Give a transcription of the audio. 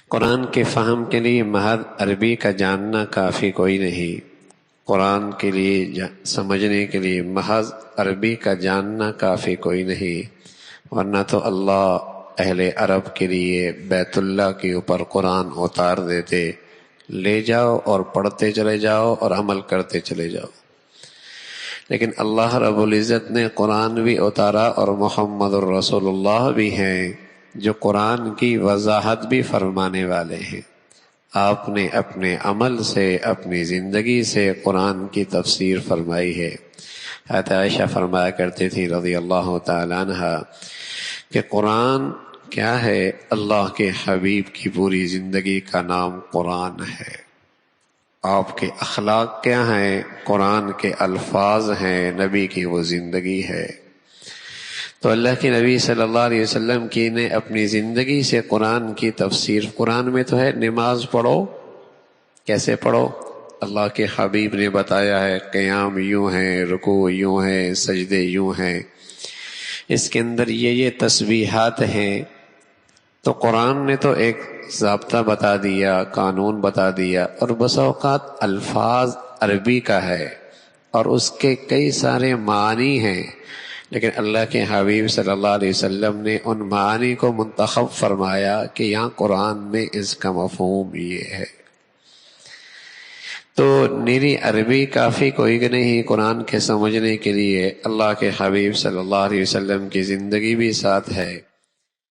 قرآن کے فہم کے لیے محض عربی کا جاننا کافی کوئی نہیں۔ قرآن کے لیے سمجھنے کے لیے محض عربی کا جاننا کافی کوئی نہیں، ورنہ تو اللہ اہل عرب کے لیے بیت اللہ کے اوپر قرآن اتار دیتے، لے جاؤ اور پڑھتے چلے جاؤ اور عمل کرتے چلے جاؤ۔ لیکن اللہ رب العزت نے قرآن بھی اتارا اور محمد الرسول اللہ بھی ہیں جو قرآن کی وضاحت بھی فرمانے والے ہیں۔ آپ نے اپنے عمل سے، اپنی زندگی سے قرآن کی تفسیر فرمائی ہے۔ حضرت عائشہ فرمایا کرتی تھی رضی اللہ تعالیٰ عنہ کہ قرآن کیا ہے؟ اللہ کے حبیب کی پوری زندگی کا نام قرآن ہے۔ آپ کے اخلاق کیا ہیں؟ قرآن کے الفاظ ہیں، نبی کی وہ زندگی ہے۔ تو اللہ کے نبی صلی اللہ علیہ وسلم کی نے اپنی زندگی سے قرآن کی تفسیر، قرآن میں تو ہے نماز پڑھو، کیسے پڑھو؟ اللہ کے حبیب نے بتایا ہے، قیام یوں ہے، رکوع یوں ہے، سجدے یوں ہیں، اس کے اندر یہ تسبیحات ہیں۔ تو قرآن نے تو ایک ضابطہ بتا دیا، قانون بتا دیا، اور بس اوقات الفاظ عربی کا ہے اور اس کے کئی سارے معنی ہیں، لیکن اللہ کے حبیب صلی اللہ علیہ وسلم نے ان معانی کو منتخب فرمایا کہ یہاں قرآن میں اس کا مفہوم یہ ہے۔ تو نیری عربی کافی کوئی نہیں قرآن کے سمجھنے کے لیے، اللہ کے حبیب صلی اللہ علیہ وسلم کی زندگی بھی ساتھ ہے۔